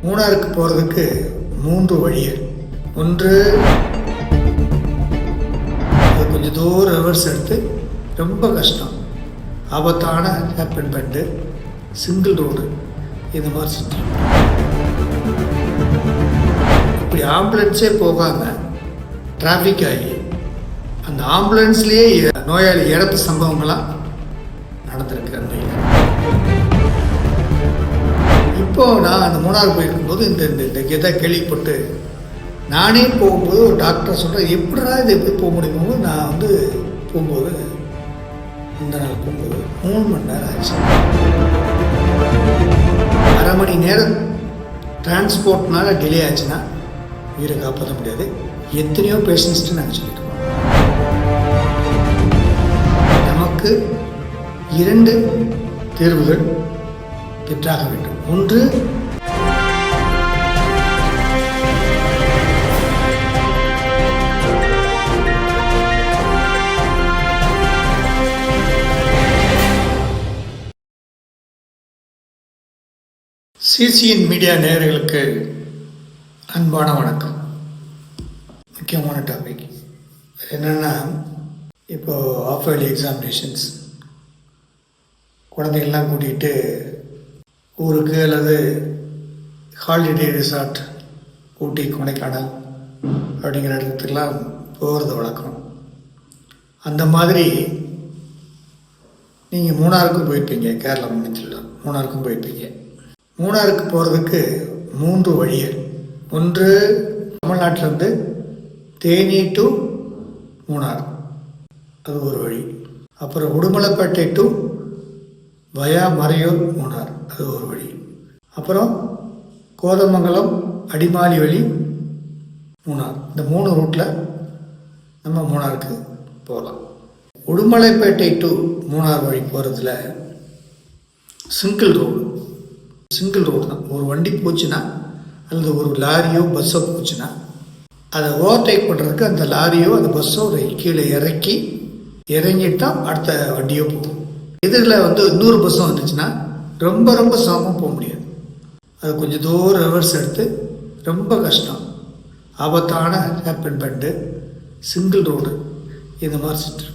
மூணாருக்கு போகிறதுக்கு 3 வழிகள். ஒன்று, அது கொஞ்சம் தூரம் ரிவர்ஸ் எடுத்து ரொம்ப கஷ்டம், ஆபத்தான ஹேப்பன் பண்ணிட்டு சிங்கிள் ரோடு இந்த மாதிரி சுற்றி இப்படி ஆம்புலன்ஸே போகாமல் டிராஃபிக் ஆகி அந்த ஆம்புலன்ஸ்லேயே நோயாளி இறப்பு சம்பவங்களாம் நடந்திருக்கு. அந்த இப்போது நான் அந்த மூணாறு போயிருக்கும்போது இந்த இதை கேள்விப்பட்டு நானே போகும்போது ஒரு டாக்டர் சொல்கிறேன், எப்படிடா இது எப்படி போக முடியுமோ. நான் போகும்போது இந்த நாள் போகும்போது 3 மணி நேரம் ஆச்சு. அரை மணி நேரம் டிரான்ஸ்போர்ட்னால டிலே ஆச்சுன்னா உயிரை காப்பாற்ற முடியாது. எத்தனையோ பேஷண்ட்ஸ்ட்டு நாங்கள் சொல்லியிருக்கோம். நமக்கு 2 தேர்வுகள் பெற்றாக வேண்டும். ஒன்று, சிசிஎன் மீடியா நேயர்களுக்கு அன்பான வணக்கம். முக்கியமான டாபிக் என்னென்னா, இப்போது ஆஃப் இயர்லி எக்ஸாமினேஷன்ஸ், குழந்தைகள்லாம் கூட்டிகிட்டு ஊருக்கு அல்லது ஹாலிடே ரிசார்ட், ஊட்டி, கொடைக்கானல் அப்படிங்கிற இடத்துக்கெல்லாம் போகிறது வழக்கம். அந்த மாதிரி நீங்கள் மூணாருக்கும் போயிருப்பீங்க. கேரளா மாநிலத்தில் மூணாருக்கும் போயிருப்பீங்க. மூணாருக்கு போகிறதுக்கு 3 வழிகள். ஒன்று, தமிழ்நாட்டிலேருந்து தேனி டு மூணார், அது ஒரு வழி. அப்புறம் உடுமலைப்பேட்டை டு வயா மறையூர் மூணார், அது ஒரு வழி. அப்புறம் கோதமங்கலம் அடிமாலி வழி மூணார். இந்த 3 ரூட்டில் நம்ம மூணாருக்கு போகலாம். உடுமலைப்பேட்டை டு மூணார் வழி போகிறதுல சிங்கிள் ரோடு தான். ஒரு வண்டி போச்சுன்னா அல்லது ஒரு லாரியோ பஸ்ஸோ போச்சுன்னா அதை ஓவர்டேக் பண்ணுறதுக்கு அந்த லாரியோ அந்த பஸ்ஸோ கீழே இறங்கிட்டு தான் அடுத்த வண்டியோ போகும். இதில் இன்னொரு பஸ்ஸும் வந்துச்சுன்னா ரொம்ப சிரமமாக போக முடியாது. அது கொஞ்சம் தூரம் ரிவர்ஸ் எடுத்து ரொம்ப கஷ்டம், ஆபத்தான ஹேப்பன் பண்ணிட்டு சிங்கிள் ரோடு இந்த மாதிரி சுற்று.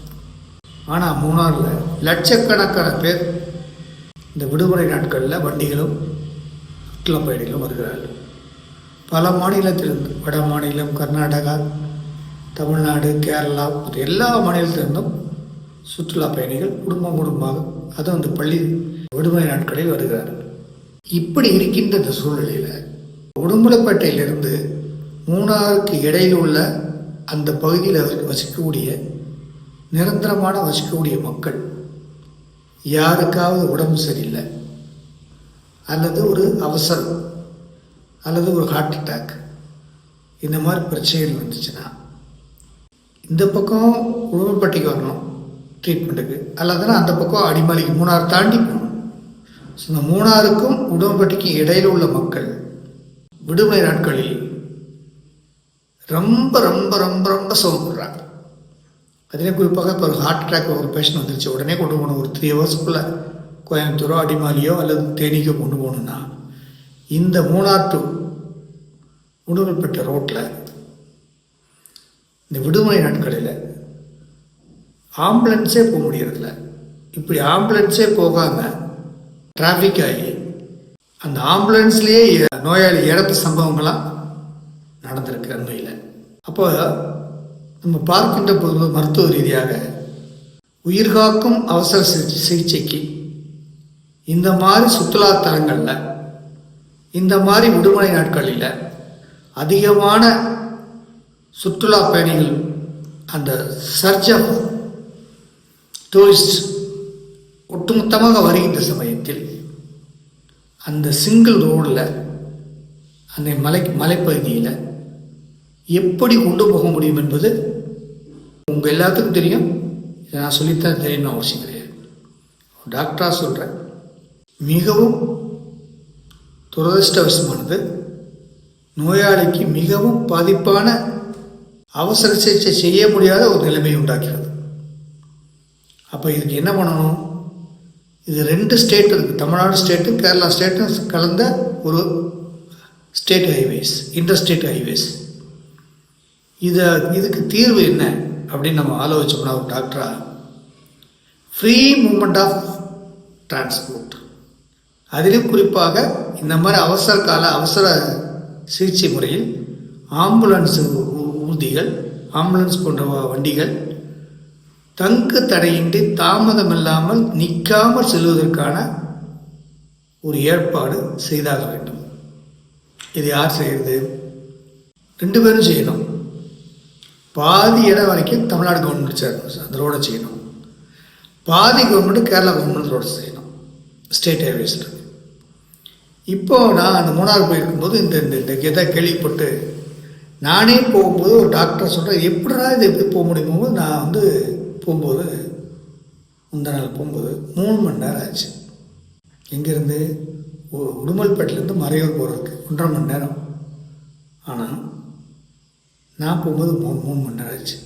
ஆனால் மூணாரில் லட்சக்கணக்கான பேர் இந்த விடுமுறை நாட்களில் வண்டிகளும் சுற்றுலா பயணிகளும் வருகிறார்கள். பல மாநிலத்திலிருந்து, வட மாநிலம், கர்நாடகா, தமிழ்நாடு, கேரளா, எல்லா மாநிலத்திலிருந்தும் சுற்றுலா பயணிகள் குடும்பமாக அதுவும் அந்த பள்ளி விடுமுறை நாட்களில் வருகிறார்கள். இப்படி இருக்கின்ற இந்த சூழ்நிலையில் உடுமலைப்பேட்டையிலிருந்து மூணாருக்கு இடையில் உள்ள அந்த பகுதியில் நிரந்தரமான வசிக்கக்கூடிய மக்கள் யாருக்காவது உடம்பு சரியில்லை அல்லது ஒரு அவசரம் அல்லது ஒரு ஹார்ட் அட்டாக் இந்த மாதிரி பிரச்சனைகள் வந்துச்சுன்னா இந்த பக்கம் உடுமலைப்பேட்டைக்கு வரணும் ட்ரீட்மெண்ட்டுக்கு, அல்லதுன்னா அந்த பக்கம் அடிமாலிக்கு மூணார் தாண்டி போகணும். ஸோ இந்த மூணாருக்கும் உடுமலைப்பேட்டைக்கு இடையில் உள்ள மக்கள் விடுமுறை நாட்களில் ரொம்ப ரொம்ப ரொம்ப ரொம்ப சிரமப்படுறாங்க. அதிலே குறிப்பாக இப்போ ஒரு ஹார்ட் அட்டாக் ஒரு பேஷண்ட் வந்துருச்சு, உடனே கொண்டு போகணும். ஒரு 3 ஹவர்ஸ்க்குள்ளே கோயம்புத்தூரோ அடிமாலியோ அல்லது தேனிக்கோ கொண்டு போகணுன்னா இந்த மூணார் டு உடுமலைப்பேட்டை ரோட்டில் இந்த விடுமுறை நாட்களில் ஆம்புலன்ஸே போக முடியறதில்ல. இப்படி ஆம்புலன்ஸே போகாமல் டிராஃபிக் ஆகி அந்த ஆம்புலன்ஸ்லேயே நோயாளி இறப்பு சம்பவங்களாம் நடந்திருக்கு அண்மையில். அப்போ நம்ம பார்க்கின்ற போது மருத்துவ ரீதியாக உயிர்காக்கும் அவசர சிகிச்சைக்கு இந்த மாதிரி சுற்றுலாத்தலங்களில் இந்த மாதிரி விடுமுறை நாட்களில் அதிகமான சுற்றுலா பயணிகள், அந்த சர்ஜ் ஆஃப் டூரிஸ்ட் ஒட்டுமொத்தமாக வருகின்ற சமயத்தில் அந்த சிங்கிள் ரோடில் அந்த மலைப்பகுதியில் எப்படி கொண்டு போக முடியும் என்பது உங்கள் எல்லாத்துக்கும் தெரியும். இதை நான் சொல்லித்தான் தெரியணும் அவசியம் கிடையாது. டாக்டராக சொல்கிறேன், மிகவும் துரதிர்ஷ்டவசமானது, நோயாளிக்கு மிகவும் பாதிப்பான அவசர சிகிச்சை செய்ய முடியாத ஒரு நிலைமை உண்டாக்கிறது. அப்போ இதுக்கு என்ன பண்ணணும்? இது 2 ஸ்டேட் இருக்குது, தமிழ்நாடு ஸ்டேட்டும் கேரளா ஸ்டேட்டும் கலந்த ஒரு ஸ்டேட் ஹைவேஸ், இன்டர்ஸ்டேட் ஹைவேஸ். இதுக்கு தீர்வு என்ன அப்படின்னு நம்ம ஆலோசிச்சோம்னா ஒரு டாக்டராக, ஃப்ரீ மூமெண்ட் ஆஃப் டிரான்ஸ்போர்ட். அதிலும் குறிப்பாக இந்த மாதிரி அவசர சிகிச்சை முறையில் ஆம்புலன்ஸ் ஊர்திகள், ஆம்புலன்ஸ் போன்ற வண்டிகள் தங்கு தடையின்றி தாமதம் இல்லாமல் நிற்காமல் செல்வதற்கான ஒரு ஏற்பாடு செய்தாக வேண்டும். இது யார் செய்கிறது? 2 பேரும் செய்யணும். பாதி இடம் வரைக்கும் தமிழ்நாடு கவர்மெண்ட் அந்த ரோடை செய்யணும், பாதி கவர்மெண்ட் கேரளா கவர்மெண்ட் ரோடு செய்யணும், ஸ்டேட் ஹைவேஸில். இப்போது நான் அந்த மூணாறு போயிருக்கும்போது இந்த இதை கேள்விப்பட்டு நானே போகும்போது ஒரு டாக்டர் சொல்கிறேன், எப்படிடா இது எப்படி போக முடியுமோ. நான் போகும்போது முந்தா நாள் போகும்போது 3 மணி நேரம் ஆச்சு. எங்கேருந்து? உடுமல்பேட்டிலேருந்து மறையூர் போகிறதுக்கு 1.5 மணி நேரம். ஆனால் நான் போகும்போது 3 மணி நேரம் ஆச்சு.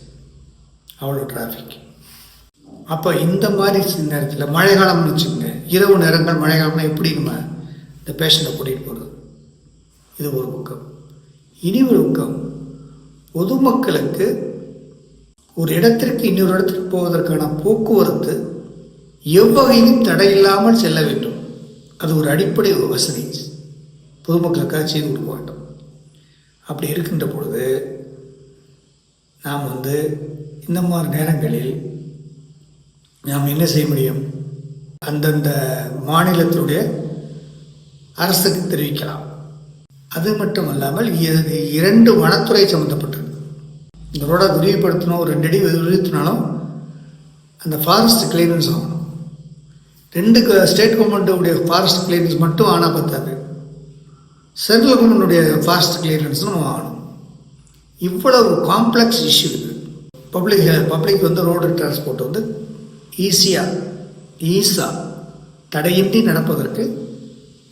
அவ்வளோ டிராஃபிக். அப்போ இந்த மாதிரி நேரத்தில் மழை காலம்னு வச்சுக்கோங்க, இரவு நேரங்கள் மழை காலம்னா எப்படி நம்ம இந்த பேஷண்ட்டை கூட்டிகிட்டு போகிறது? இது ஒரு பக்கம். இனி ஒரு பக்கம், பொதுமக்களுக்கு ஒரு இடத்திற்கு இன்னொரு இடத்திற்கு போவதற்கான போக்குவரத்து எவ்வகையிலும் தடையில்லாமல் செல்ல வேண்டும். அது ஒரு அடிப்படை வசதி பொதுமக்களுக்காக செய்து கொடுக்க வேண்டும். அப்படி இருக்கின்ற பொழுது நாம் இந்த மாதிரி நேரங்களில் நாம் என்ன செய்ய முடியும்? அந்தந்த மாநிலத்தினுடைய அரசுக்கு தெரிவிக்கலாம். அது மட்டும் அல்லாமல் 2 வனத்துறை சம்மந்தப்பட்டிருக்கு. இந்த ரோடை விரிவுபடுத்தணும், ஒரு 2 அடி விரிவுத்தினாலும் அந்த ஃபாரஸ்ட் கிளியரன்ஸ் ஆகணும். 2 ஸ்டேட் கவர்மெண்ட்டுடைய ஃபாரஸ்ட் கிளியரன்ஸ் மட்டும் ஆனால் பத்தாது, சென்ட்ரல் கவர்மெண்ட்டுடைய ஃபாரஸ்ட் கிளியரன்ஸும் ஆகணும். இவ்வளவு காம்ப்ளெக்ஸ் இஷ்யூ இது. பப்ளிக் ரோடு டிரான்ஸ்போர்ட் ஈஸியாக தடையின்றி நடப்பதற்கு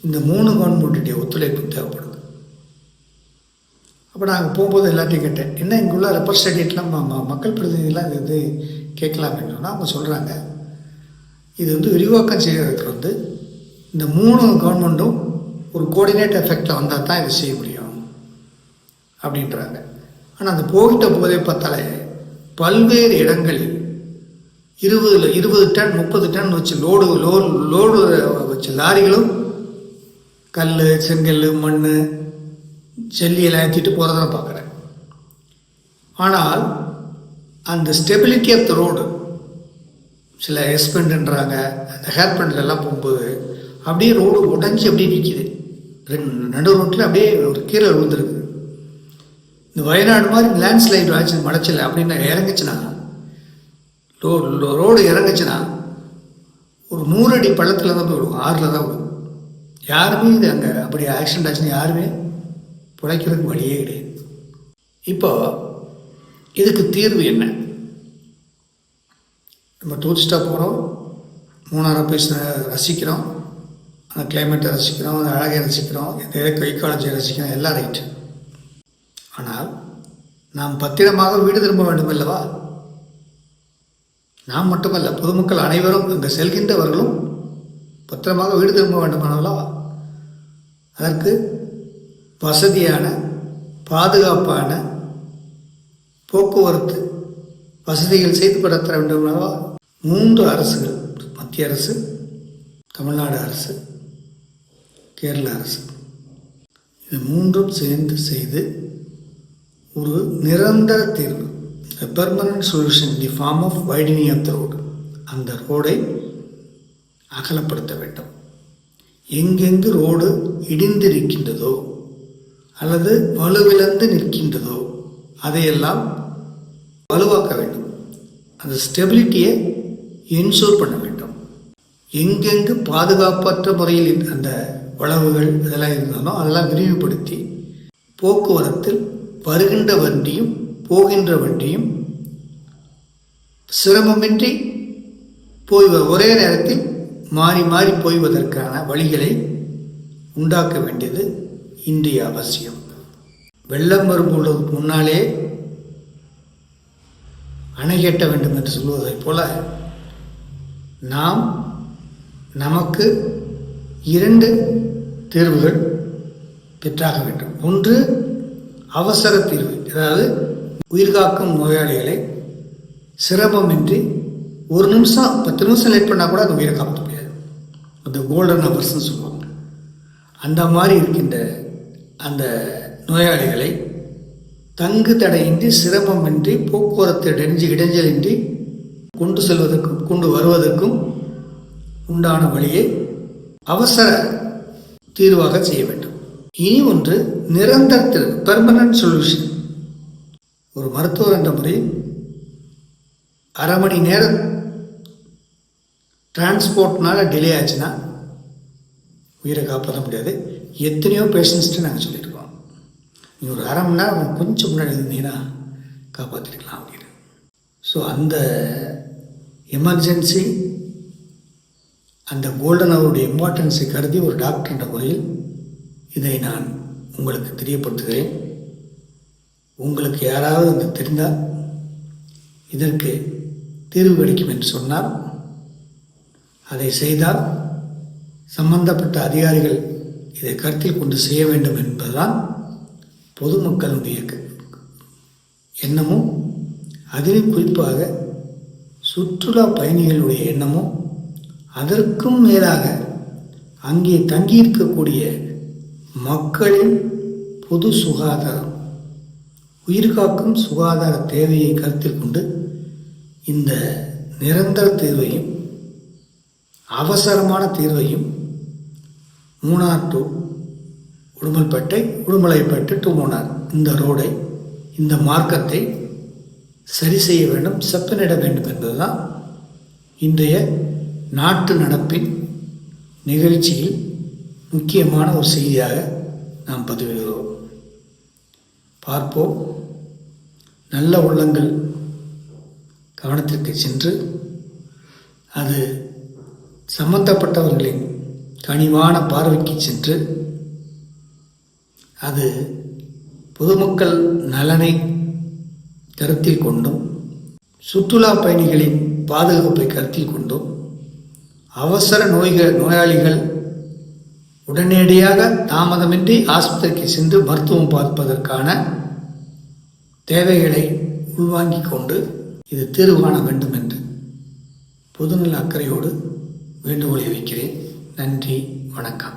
இந்த 3 கவர்மெண்ட்டுடைய ஒத்துழைப்பு தேவைப்படுது. அப்போ நாங்கள் போகும்போது எல்லாத்தையும் கேட்டேன், என்ன இங்குள்ள ரெப்ரஸன்டேட்டிவ்லாம் மக்கள் பிரதிநிதிலாம் இது கேட்கலாம் அப்படின்னா அவங்க சொல்கிறாங்க, இது விரிவாக்கம் செய்கிறதுக்கு இந்த 3 கவர்மெண்ட்டும் ஒரு கோஆர்டினேட் எஃபெக்டில் வந்தால் தான் இதை செய்ய முடியும் அப்படின்றாங்க. ஆனால் அந்த போகிட்ட போதே பார்த்தாலே பல்வேறு இடங்களில் 20 டன் 30 டன் வச்சு லோடு வச்ச லாரிகளும் கல், செங்கல், மண், ஜல்லியெல்லாம் ஏற்றிட்டு போகிறத பார்க்குறேன். ஆனால் அந்த ஸ்டெபிலிட்டி ஆஃப் த ரோடு, சில எஸ்பெண்டுன்றாங்க, அந்த ஹேர்பெண்ட்லாம் போகும்போது அப்படியே ரோடு உடஞ்சி அப்படியே நிற்கிது. நடு ரோட்டில் அப்படியே ஒரு கீழே விழுந்துருக்கு. இந்த வயநாடு மாதிரி லேண்ட்ஸ்லைடு ஆச்சு, மலைச்சல் அப்படின்னு இறங்குச்சுன்னா, ரோடு இறங்குச்சுன்னா ஒரு 100 அடி பள்ளத்தில் தான் போய் விடுவோம், 6ல் தான் விடுவோம். யாருமே இது அங்கே அப்படி ஆக்சிடென்ட் ஆச்சுன்னா யாருமே பிழைக்கிறதுக்கு வழியே கிடையாது. இப்போ இதுக்கு தீர்வு என்ன? நம்ம டூரிஸ்டாக போகிறோம், மூணாரை போய் ரசிக்கிறோம், அந்த கிளைமேட்டை ரசிக்கிறோம், அந்த அழகை ரசிக்கிறோம், எந்த கைக்காலஜியை ரசிக்கிறோம், எல்லாம் ரைட்டு. ஆனால் நாம் பத்திரமாக வீடு திரும்ப வேண்டும் அல்லவா? நாம் மட்டுமல்ல, பொதுமக்கள் அனைவரும் அங்கே செல்கின்றவர்களும் பத்திரமாக வீடு திரும்ப வேண்டுமானவர்களா? அதற்கு வசதியான பாதுகாப்பான போக்குவரத்து வசதிகள் செய்து படுத்த வேண்டுமானவா? 3 அரசுகள், மத்திய அரசு, தமிழ்நாடு அரசு, கேரள அரசு, இது 3ம் சேர்ந்து செய்து ஒரு நிரந்தர தீர்வு, permanent solution the form of widening of the road, அந்த ரோடை அகலப்படுத்த வேண்டும். எங்கெங்கு ரோடு இடிந்திருக்கின்றதோ அல்லது வலுவிழந்து நிற்கின்றதோ அதையெல்லாம் வலுவாக்க வேண்டும். அந்த ஸ்டெபிலிட்டியை என்ஷூர் பண்ண வேண்டும். எங்கெங்கு பாதுகாப்பற்ற முறையில் அந்த வளவுகள் இதெல்லாம் இருந்தாலும் அதெல்லாம் விரிவுபடுத்தி போக்குவரத்தில் வருகின்ற வண்டியும் போகின்ற வண்டியும் சிரமமின்றி ஒரே நேரத்தில் மாறி மாறி போய்வதற்கான வழிகளை உண்டாக்க வேண்டியது இன்றைய அவசியம். வெள்ளம் வரும்பொழுதுக்கு முன்னாலே அணை கட்ட வேண்டும் என்று சொல்வதைப் போல நமக்கு 2 தேர்வுகள் பெற்றாக வேண்டும். ஒன்று அவசர தீர்வு, அதாவது உயிர்காக்கும் நோயாளிகளை சிரமமின்றி 1 நிமிஷம் 10 நிமிஷம் லேட் பண்ணால் கூட அந்த உயிரை காப்பாற்ற முடியாது. அந்த கோல்டன் ஹவர்ஸ்ன்னு சொல்லுவாங்க. அந்த மாதிரி இருக்கின்ற அந்த நோயாளிகளை தங்கு தடையின்றி சிரமமின்றி போக்குவரத்து இடைஞ்சலின்றி கொண்டு செல்வதற்கும் கொண்டு வருவதற்கும் உண்டான வழியை அவசர தீர்வாக செய்ய வேண்டும். இனி ஒன்று நிரந்தர தீர்வு, பெர்மனன்ட் சொல்யூஷன். ஒரு மருத்துவர் என்ற முறையில் அரை மணி நேரம் டிரான்ஸ்போர்ட்னால டிலே ஆச்சுன்னா உயிரை காப்பாற்ற முடியாது. எத்தனையோ பேஷண்ட்ஸ்ட்டு நாங்கள் சொல்லியிருக்கோம், நீ ஒரு அரை மணி நேரம் கொஞ்சம் முன்னாடி இருந்தீங்கன்னா காப்பாற்றிருக்கலாம் அப்படின்னு. ஸோ அந்த எமர்ஜென்சி, அந்த கோல்டன் அவருடைய இம்பார்ட்டன்ஸை கருதி ஒரு டாக்டர் என்ற முறையில் இதை நான் உங்களுக்கு தெரியப்படுத்துகிறேன். உங்களுக்கு யாராவது அது தெரிந்தால் இதற்கு தீர்வு கிடைக்கும் என்று சொன்னால் அதை செய்தால் சம்பந்தப்பட்ட அதிகாரிகள் இதை கருத்தில் கொண்டு செய்ய வேண்டும் என்பதுதான் பொதுமக்களுடைய எண்ணமும், அதிலும் குறிப்பாக சுற்றுலா பயணிகளுடைய எண்ணமும், அதற்கும் மேலாக அங்கே தங்கியிருக்கக்கூடிய மக்களின் பொது சுகாதாரம், உயிர்காக்கும் சுகாதார தேவையை கருத்தில் கொண்டு இந்த நிரந்தர தீர்வையும் அவசரமான தீர்வையும் மூணார் டு உடுமல்பேட்டை, உடுமலைப்பேட்டை டு மூணார் இந்த ரோடை, இந்த மார்க்கத்தை சரி செய்ய வேண்டும், செப்பனிட வேண்டும் என்பதுதான் இன்றைய நாட்டு நடப்பின் நிகழ்ச்சியில் முக்கியமான ஒரு செய்தியாக நாம் பதிவிடுகிறோம். பார்ப்போம். நல்ல உள்ளங்கள் கவனத்திற்கு சென்று அது சம்பந்தப்பட்டவர்களின் கனிவான பார்வைக்கு சென்று அது பொதுமக்கள் நலனை கருத்தில் கொண்டும் சுற்றுலா பயணிகளின் பாதுகாப்பை கருத்தில் கொண்டும் அவசர நோயாளிகள் உடனடியாக தாமதமின்றி ஆஸ்பத்திரிக்கு சென்று மருத்துவம் பார்ப்பதற்கான தேவைகளை உள்வாங்கிக் கொண்டு இது தீர்வு காண வேண்டும் என்று பொதுநல அக்கறையோடு வேண்டுகோளை வைக்கிறேன். நன்றி, வணக்கம்.